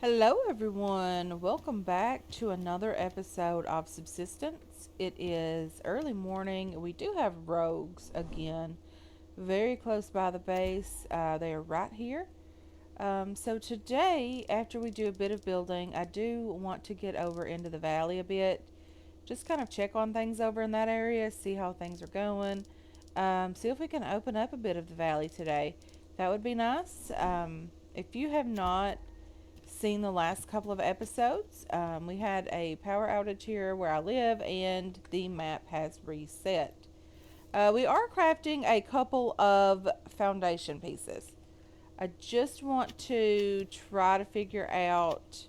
Hello, everyone. Welcome back to another episode of Subsistence. It is early morning. We do have rogues again, very close by the base. They are right here. So, today, after we do a bit of building, I do want to get over into the valley a bit. Just kind of check on things over in that area, see how things are going. See if we can open up a bit of the valley today. That would be nice. If you have not seen the last couple of episodes, we had a power outage here where I live, and the map has reset. We are crafting a couple of foundation pieces. I just want to try to figure out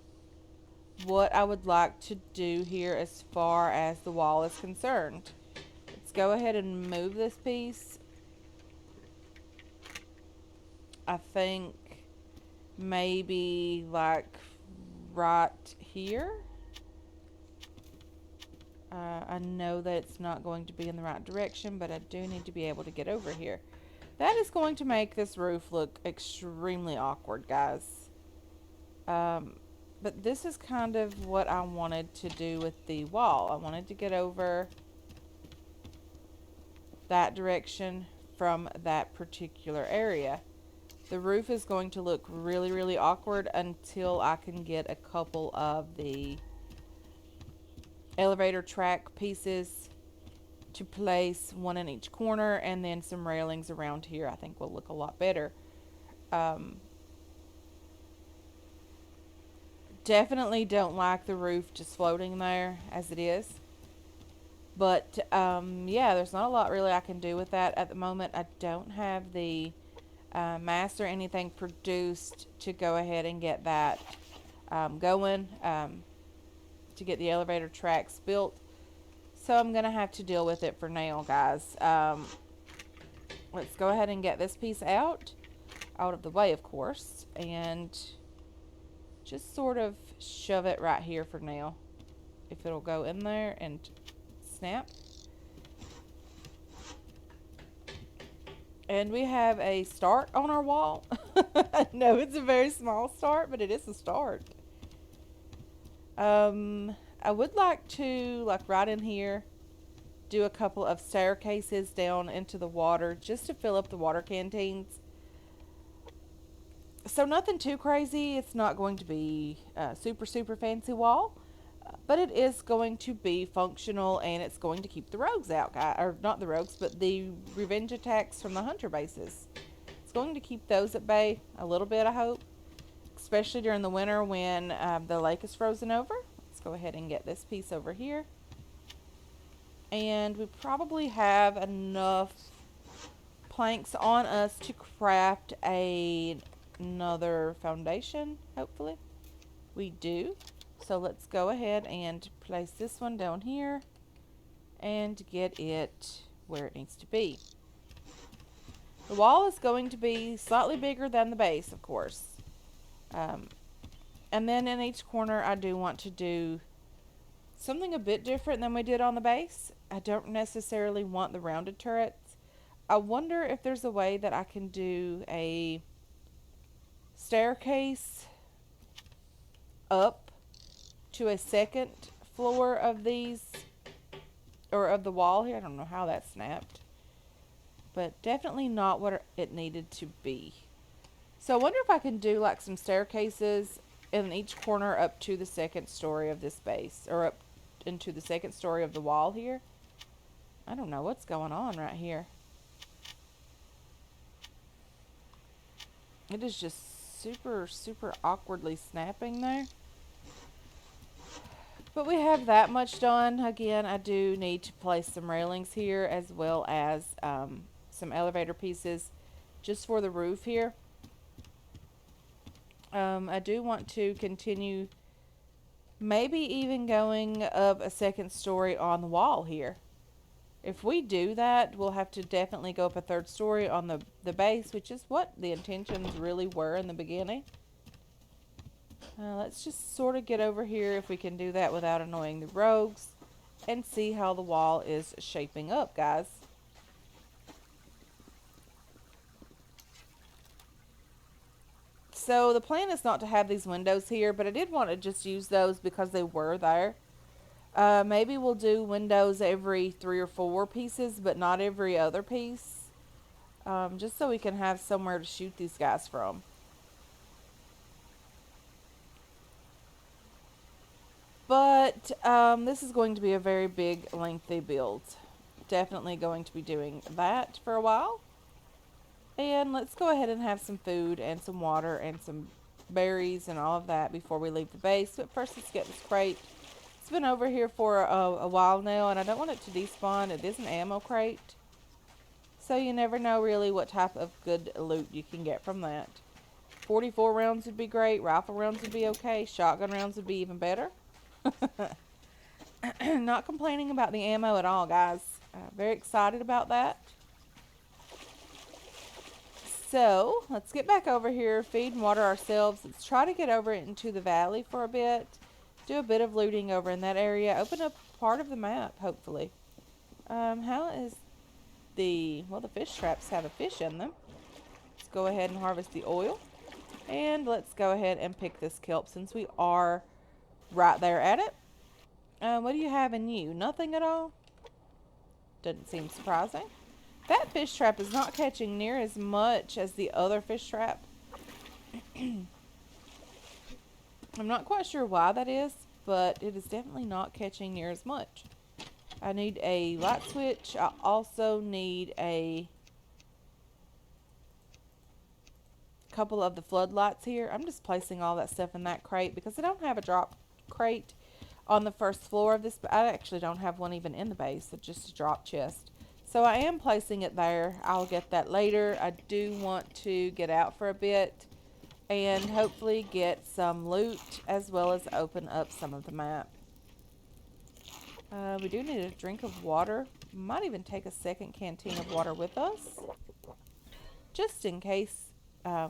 what I would like to do here as far as the wall is concerned. Let's go ahead and move this piece. I think maybe like right here. I know that it's not going to be in the right direction, but I do need to be able to get over here. That is going to make this roof look extremely awkward, guys. But this is kind of what I wanted to do with the wall. I wanted to get over that direction from that particular area. The roof is going to look really, really awkward until I can get a couple of the elevator track pieces to place, one in each corner, and then some railings around here. I think will look a lot better. Um, Definitely don't like the roof just floating there as it is. But yeah, there's not a lot really I can do with that at the moment. I don't have the mass or anything produced to go ahead and get that going, to get the elevator tracks built. So I'm going to have to deal with it for now, guys. Let's go ahead and get this piece out of the way, of course, and just sort of shove it right here for now. If it'll go in there and snap. And we have a start on our wall. I know it's a very small start, but it is a start. I would like to, like right in here, do a couple of staircases down into the water just to fill up the water canteens. So nothing too crazy. It's not going to be a super, super fancy wall. But it is going to be functional, and it's going to keep the rogues out. Or not the rogues, but the revenge attacks from the hunter bases. It's going to keep those at bay a little bit, I hope. Especially during the winter when the lake is frozen over. Let's go ahead and get this piece over here. And we probably have enough planks on us to craft another foundation, hopefully. We do. So let's go ahead and place this one down here and get it where it needs to be. The wall is going to be slightly bigger than the base, of course. And then in each corner, I do want to do something a bit different than we did on the base. I don't necessarily want the rounded turrets. I wonder if there's a way that I can do a staircase up to a second floor of these, or of the wall here. I don't know how that snapped, but definitely not what it needed to be. So I wonder if I can do like some staircases in each corner up to the second story of this base, or up into the second story of the wall here. I don't know what's going on right here. It is just super, super awkwardly snapping there. But we have that much done. Again, I do need to place some railings here, as well as some elevator pieces just for the roof here. I do want to continue, maybe even going up a second story on the wall here. If we do that, we'll have to definitely go up a third story on the base, which is what the intentions really were in the beginning. Let's just sort of get over here if we can do that without annoying the rogues, and see how the wall is shaping up, guys. So the plan is not to have these windows here, but I did want to just use those because they were there. Maybe we'll do windows every 3 or 4 pieces, but not every other piece. Just so we can have somewhere to shoot these guys from. But this is going to be a very big, lengthy build. Definitely going to be doing that for a while. And let's go ahead and have some food and some water and some berries and all of that before we leave the base. But first, let's get this crate. It's been over here for a while now, and I don't want it to despawn. It is an ammo crate, so you never know really what type of good loot you can get from that. 44 rounds would be great. Rifle rounds would be okay. Shotgun rounds would be even better. Not complaining about the ammo at all, guys. Very excited about that. So, let's get back over here, feed and water ourselves. Let's try to get over into the valley for a bit. Do a bit of looting over in that area. Open up part of the map, hopefully. How is the fish traps have a fish in them. Let's go ahead and harvest the oil. And let's go ahead and pick this kelp since we are right there at it. What do you have in you? Nothing at all? Doesn't seem surprising. That fish trap is not catching near as much as the other fish trap. I'm not quite sure why that is, but it is definitely not catching near as much. I need a light switch. I also need a couple of the floodlights here. I'm just placing all that stuff in that crate because I don't have a drop crate on the first floor of this. I actually don't have one even in the base. It's just a drop chest. So I am placing it there. I'll get that later. I do want to get out for a bit and hopefully get some loot as well as open up some of the map. We do need a drink of water. Might even take a second canteen of water with us, just in case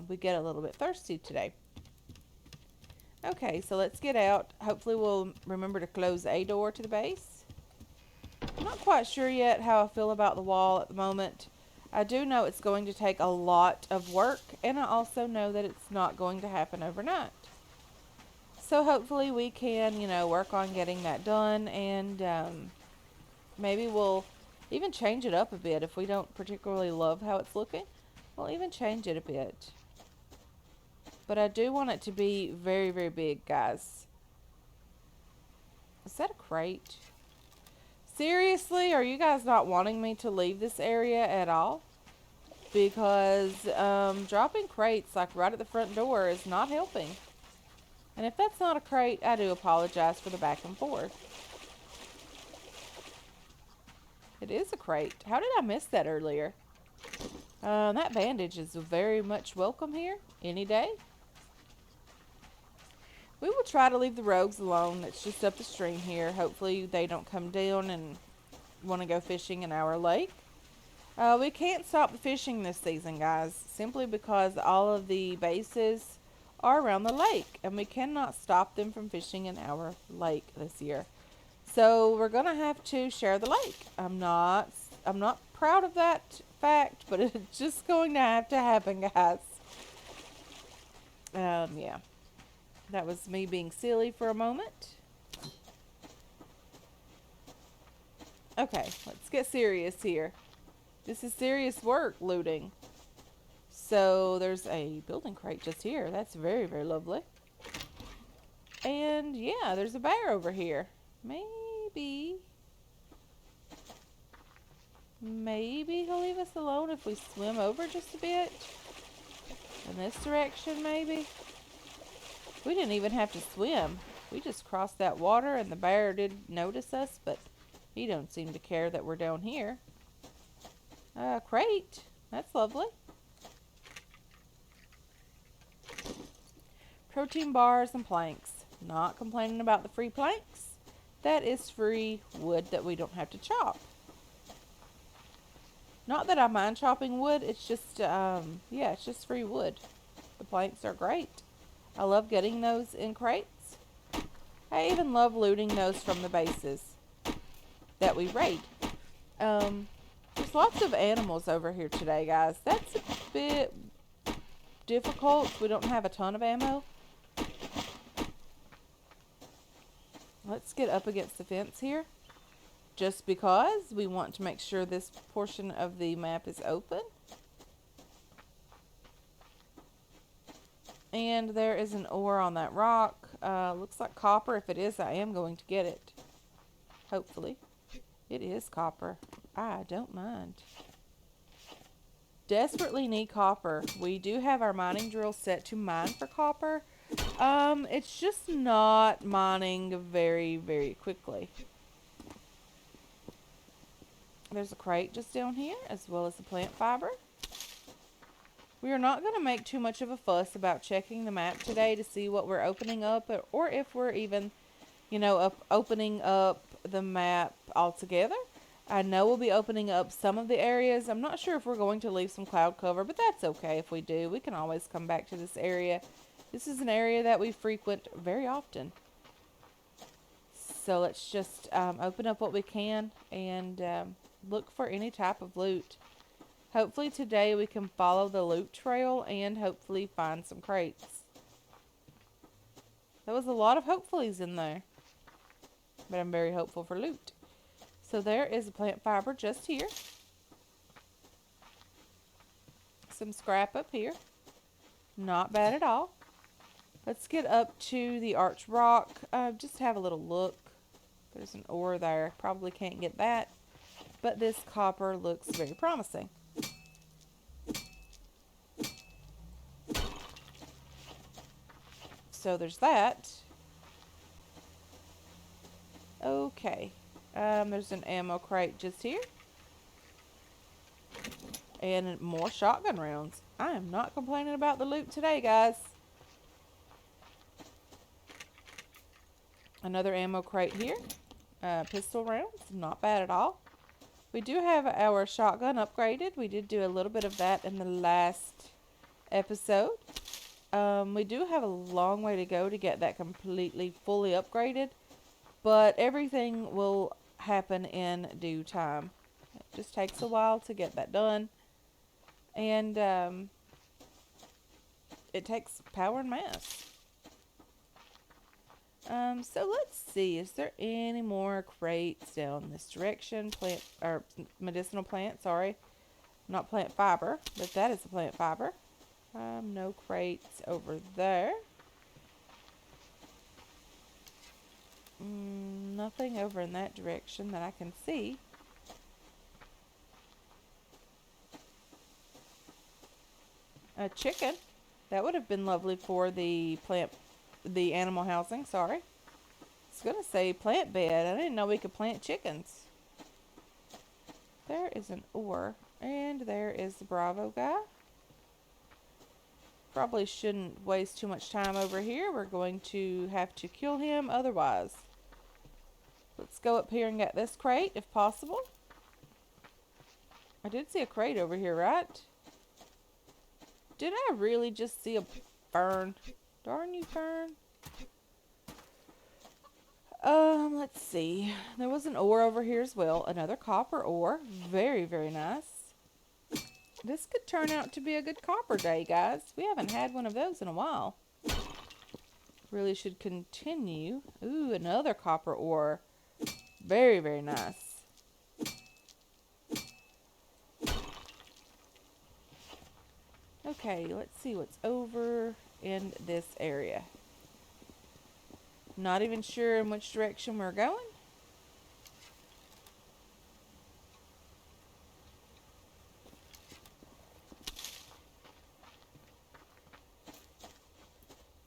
we get a little bit thirsty today. Okay, so let's get out. Hopefully we'll remember to close a door to the base. I'm not quite sure yet how I feel about the wall at the moment. I do know it's going to take a lot of work, and I also know that it's not going to happen overnight. So hopefully we can, work on getting that done, and maybe we'll even change it up a bit. If we don't particularly love how it's looking, we'll even change it a bit. But I do want it to be very, very big, guys. Is that a crate? Seriously, are you guys not wanting me to leave this area at all? Because dropping crates like right at the front door is not helping. And if that's not a crate, I do apologize for the back and forth. It is a crate. How did I miss that earlier? That bandage is very much welcome here, any day. We will try to leave the rogues alone. It's just up the stream here. Hopefully they don't come down and want to go fishing in our lake. We can't stop the fishing this season, guys, simply because all of the bases are around the lake, and we cannot stop them from fishing in our lake this year. So we're gonna have to share the lake. I'm not proud of that fact, but it's just going to have to happen, guys. Yeah. That was me being silly for a moment. Okay, let's get serious here. This is serious work, looting. So there's a building crate just here. That's very, very lovely. And yeah, there's a bear over here. Maybe he'll leave us alone if we swim over just a bit. In this direction, maybe. We didn't even have to swim. We just crossed that water and the bear did notice us, but he don't seem to care that we're down here. Crate. That's lovely. Protein bars and planks. Not complaining about the free planks. That is free wood that we don't have to chop. Not that I mind chopping wood. It's just, it's just free wood. The planks are great. I love getting those in crates. I even love looting those from the bases that we raid. There's lots of animals over here today, guys. That's a bit difficult. We don't have a ton of ammo. Let's get up against the fence here, just because we want to make sure this portion of the map is open. And there is an ore on that rock. Looks like copper. If it is, I am going to get it. Hopefully. It is copper. I don't mind. Desperately need copper. We do have our mining drill set to mine for copper. It's just not mining very, very quickly. There's a crate just down here, as well as the plant fiber. We are not going to make too much of a fuss about checking the map today to see what we're opening up, or if we're even, opening up the map altogether. I know we'll be opening up some of the areas. I'm not sure if we're going to leave some cloud cover, but that's okay if we do. We can always come back to this area. This is an area that we frequent very often. So let's just open up what we can and look for any type of loot. Hopefully today we can follow the loot trail and hopefully find some crates. There was a lot of hopefullys in there, but I'm very hopeful for loot. So there is a plant fiber just here. Some scrap up here. Not bad at all. Let's get up to the arch rock. Just have a little look. There's an ore there. Probably can't get that. But this copper looks very promising. So there's that. Okay. There's an ammo crate just here. And more shotgun rounds. I am not complaining about the loot today, guys. Another ammo crate here. Pistol rounds. Not bad at all. We do have our shotgun upgraded. We did do a little bit of that in the last episode. We do have a long way to go to get that completely, fully upgraded. But everything will happen in due time. It just takes a while to get that done. And it takes power and mass. So let's see. Is there any more crates down this direction? Medicinal plant, sorry. Not plant fiber, but that is a plant fiber. No crates over there. Nothing over in that direction that I can see. A chicken. That would have been lovely for the animal housing, sorry. I was going to say plant bed. I didn't know we could plant chickens. There is an ore. And there is the Bravo guy. Probably shouldn't waste too much time over here. We're going to have to kill him otherwise. Let's go up here and get this crate if possible. I did see a crate over here, right? Did I really just see a fern? Darn you, fern. Let's see. There was an ore over here as well. Another copper ore. Very, very nice. This could turn out to be a good copper day, guys. We haven't had one of those in a while. Really should continue. Ooh, another copper ore. Very, very nice. Okay, let's see what's over in this area. Not even sure in which direction we're going.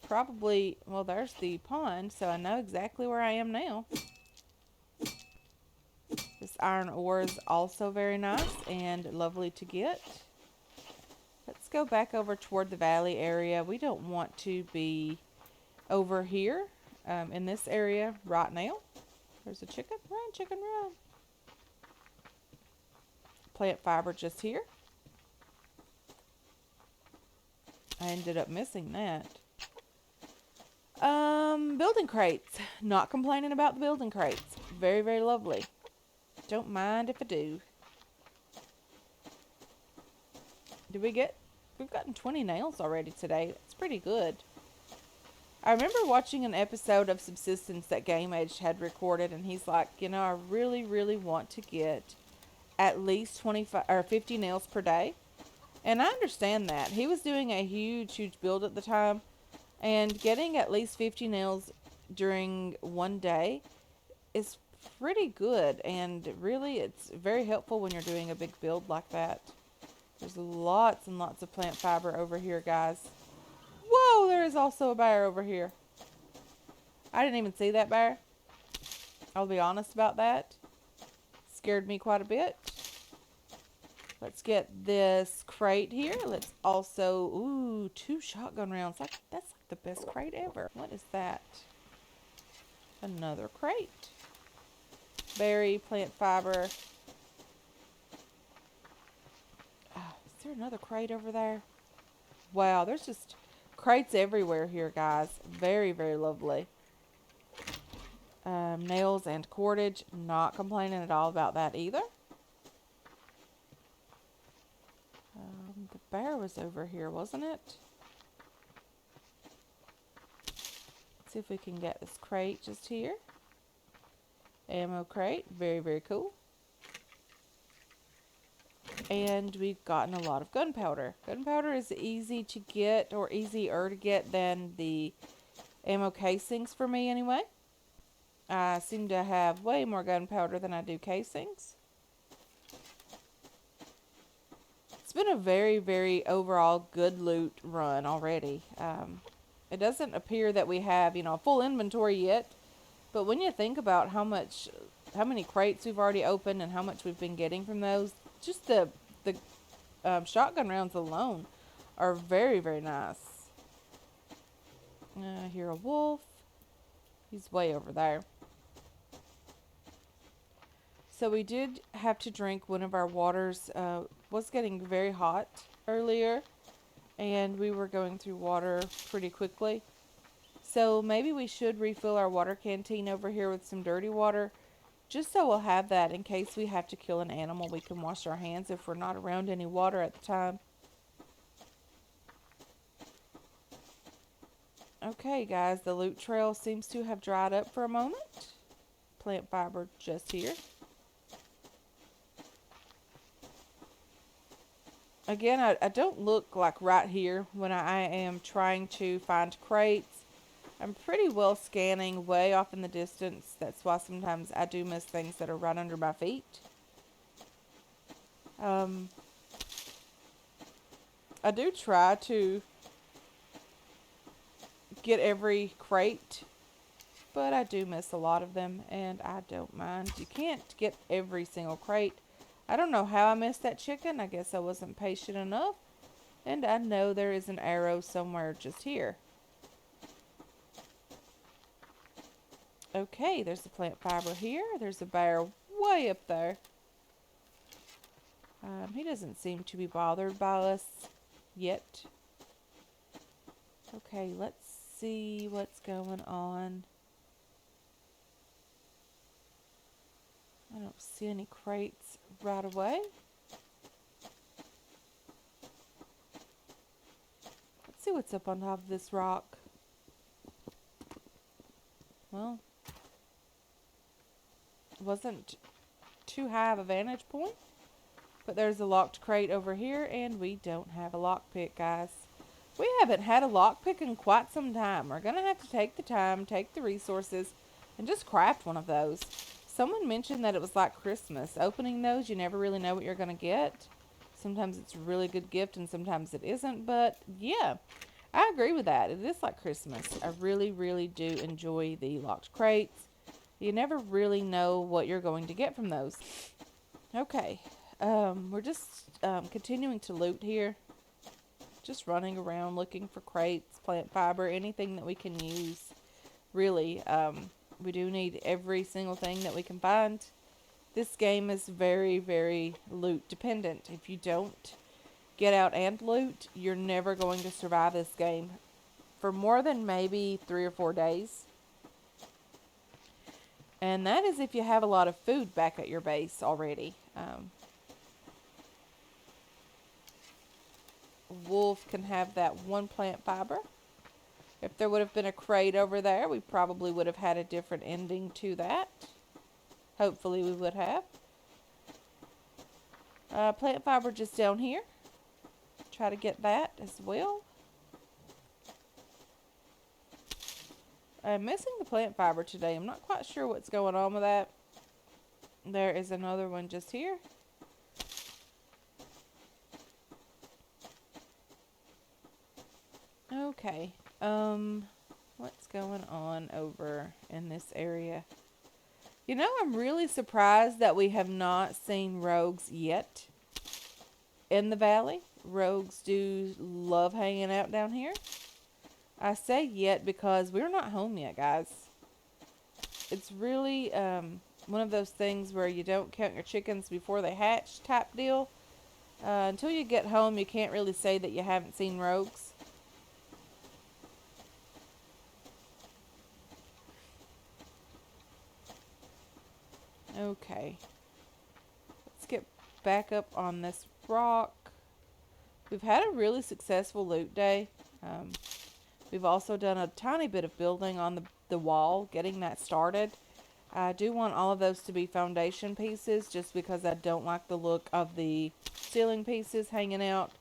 Probably, well, there's the pond, so I know exactly where I am now. This iron ore is also very nice and lovely to get. Let's go back over toward the valley area. We don't want to be over here in this area right now. There's a chicken. Run, chicken, run. Plant fiber just here. I ended up missing that. Building crates. Not complaining about the building crates. Very, very lovely. Don't mind if I do. Did we get we've gotten 20 nails already today. That's pretty good. I remember watching an episode of Subsistence that Game Edge had recorded, and he's like, I really, really want to get at least 25 or 50 nails per day. And I understand that. He was doing a huge, huge build at the time, and getting at least 50 nails during one day is pretty good, and really it's very helpful when you're doing a big build like that. There's lots and lots of plant fiber over here, guys. Whoa, there is also a bear over here. I didn't even see that bear. I'll be honest about that. Scared me quite a bit. Let's get this crate here. Let's also, ooh, 2 shotgun rounds. That's like the best crate ever. What is that? Another crate. Berry, plant fiber. Oh, is there another crate over there? Wow, there's just crates everywhere here, guys. Very, very lovely. Nails and cordage. Not complaining at all about that either. The bear was over here, wasn't it? Let's see if we can get this crate just here. Ammo crate. Very, very cool. And we've gotten a lot of gunpowder. Gunpowder is easy to get, or easier to get than the ammo casings for me anyway. I seem to have way more gunpowder than I do casings. It's been a very, very overall good loot run already. It doesn't appear that we have, a full inventory yet. But when you think about how many crates we've already opened and how much we've been getting from those, just the shotgun rounds alone are very, very nice. I hear a wolf. He's way over there. So we did have to drink one of our waters. Was getting very hot earlier, and we were going through water pretty quickly. So maybe we should refill our water canteen over here with some dirty water, just so we'll have that in case we have to kill an animal. We can wash our hands if we're not around any water at the time. Okay, guys, the loot trail seems to have dried up for a moment. Plant fiber just here. Again, I don't look like right here when I am trying to find crates. I'm pretty well scanning way off in the distance. That's why sometimes I do miss things that are right under my feet. I do try to get every crate, but I do miss a lot of them, and I don't mind. You can't get every single crate. I don't know how I missed that chicken. I guess I wasn't patient enough. And I know there is an arrow somewhere just here. Okay, there's the plant fiber here. There's a bear way up there. He doesn't seem to be bothered by us yet. Okay, let's see what's going on. I don't see any crates right away. Let's see what's up on top of this rock. Well, wasn't too high of a vantage point, but there's a locked crate over here, and we don't have a lockpick, guys. We haven't had a lockpick in quite some time. We're gonna have to take the time, take the resources, and just craft one of those. Someone mentioned that it was like Christmas. Opening those, you never really know what you're gonna get. Sometimes it's a really good gift, and sometimes it isn't, but yeah, I agree with that. It is like Christmas. I really, really do enjoy the locked crates. You never really know what you're going to get from those. Okay, we're just continuing to loot here. Just running around looking for crates, plant fiber, anything that we can use. Really, we do need every single thing that we can find. This game is very, very loot dependent. If you don't get out and loot, you're never going to survive this game for more than maybe 3 or 4 days. And that is if you have a lot of food back at your base already. wolf can have that one plant fiber. If there would have been a crate over there, we probably would have had a different ending to that. Hopefully we would have. Plant fiber just down here. Try to get that as well. I'm missing the plant fiber today. I'm not quite sure what's going on with that. There is another one just here. Okay. What's going on over in this area? You know, I'm really surprised that we have not seen rogues yet in the valley. Rogues do love hanging out down here. I say yet because we're not home yet, guys. It's really one of those things where you don't count your chickens before they hatch type deal. Until you get home, you can't really say that you haven't seen rogues. Okay. Let's get back up on this rock. We've had a really successful loot day. We've also done a tiny bit of building on the wall, getting that started. I do want all of those to be foundation pieces just because I don't like the look of the ceiling pieces hanging out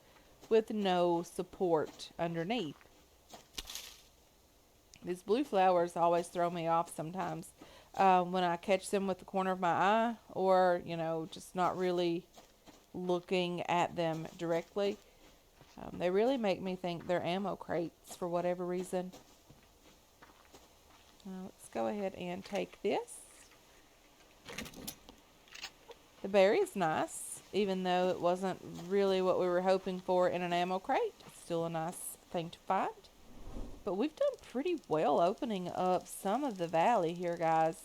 with no support underneath. These blue flowers always throw me off sometimes when I catch them with the corner of my eye or, you know, just not really looking at them directly. They really make me think they're ammo crates for whatever reason. Let's go ahead and take this. The berry is nice, even though it wasn't really what we were hoping for in an ammo crate. It's still a nice thing to find. But we've done pretty well opening up some of the valley here, guys.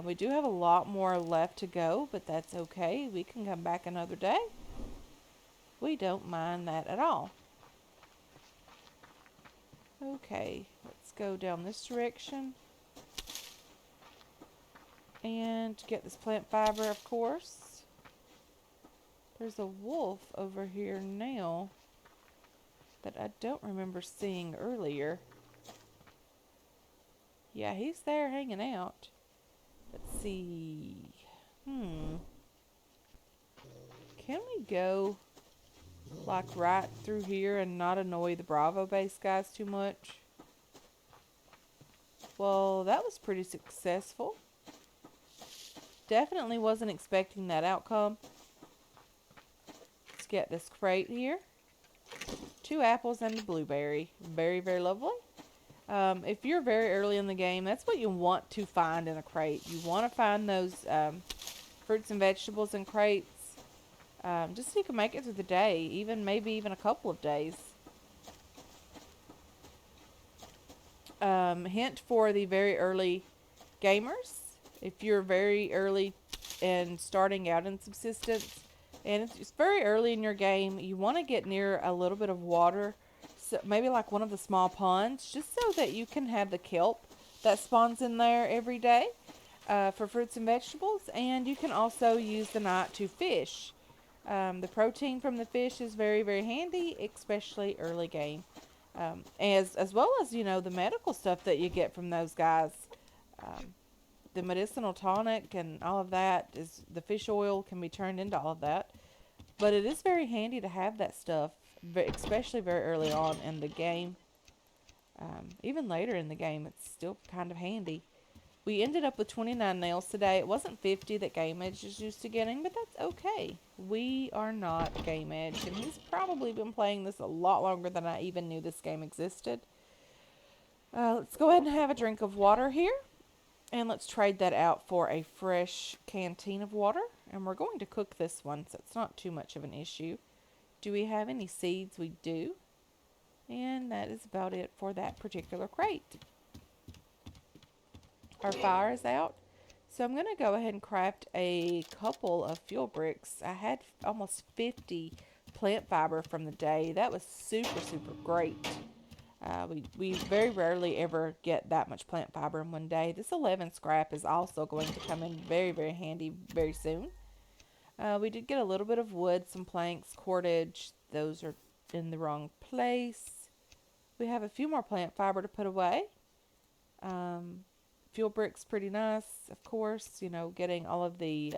We do have a lot more left to go, but that's okay. We can come back another day. We don't mind that at all. Okay, let's go down this direction. And get this plant fiber, of course. There's a wolf over here now that I don't remember seeing earlier. Yeah, he's there hanging out. Let's see. Can we go like right through here and not annoy the Bravo base guys too much? Well, that was pretty successful. Definitely wasn't expecting that outcome. Let's get this crate here. 2 apples and a blueberry. Very, very lovely. If you're very early in the game, that's what you want to find in a crate. You want to find those fruits and vegetables in crates. Just so you can make it through the day. Maybe even a couple of days. Hint for the very early gamers. If you're very early and starting out in Subsistence, and it's very early in your game, you want to get near a little bit of water, so maybe like one of the small ponds, just so that you can have the kelp that spawns in there every day for fruits and vegetables, and you can also use the night to fish. The protein from the fish is very, very handy, especially early game, as well as, you know, the medical stuff that you get from those guys. The medicinal tonic and all of that, is the fish oil can be turned into all of that. But it is very handy to have that stuff, especially very early on in the game. Even later in the game, it's still kind of handy. We ended up with 29 nails today. It wasn't 50 that Game Edge is used to getting, but that's okay. We are not Game Edge, and he's probably been playing this a lot longer than I even knew this game existed. Let's go ahead and have a drink of water here. And let's trade that out for a fresh canteen of water. And we're going to cook this one, so it's not too much of an issue. Do we have any seeds? We do. And that is about it for that particular crate. Our fire is out. So I'm going to go ahead and craft a couple of fuel bricks. I had almost 50 plant fiber from the day. That was super, super great. We very rarely ever get that much plant fiber in one day. This 11 scrap is also going to come in very, very handy very soon. We did get a little bit of wood, some planks, cordage. Those are in the wrong place. We have a few more plant fiber to put away. Um, Fuel brick's pretty nice, of course, getting all of the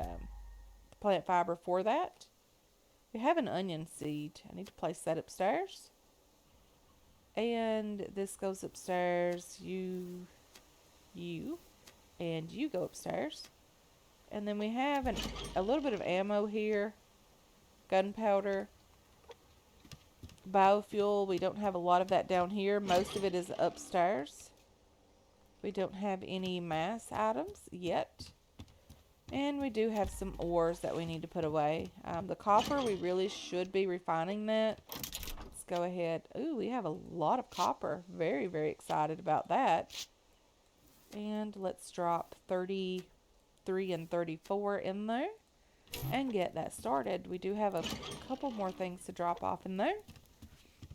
plant fiber for that. We have an onion seed. I need to place that upstairs. And this goes upstairs. You, and you go upstairs. And then we have a little bit of ammo here. Gunpowder. Biofuel. We don't have a lot of that down here. Most of it is upstairs. We don't have any mass items yet. And we do have some ores that we need to put away. The copper, we really should be refining that. Let's go ahead. Ooh, we have a lot of copper. Very, very excited about that. And let's drop 33 and 34 in there and get that started. We do have a couple more things to drop off in there.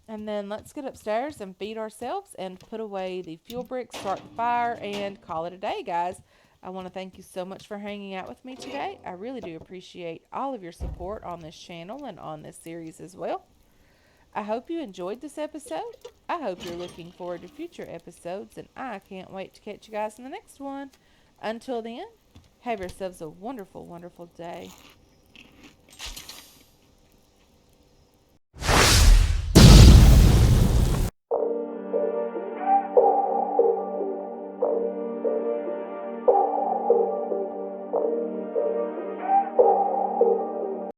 And then let's get upstairs and feed ourselves and put away the fuel bricks, start the fire, and call it a day, guys. I want to thank you so much for hanging out with me today. I really do appreciate all of your support on this channel and on this series as well. I hope you enjoyed this episode. I hope you're looking forward to future episodes, and I can't wait to catch you guys in the next one. Until then, have yourselves a wonderful, wonderful day.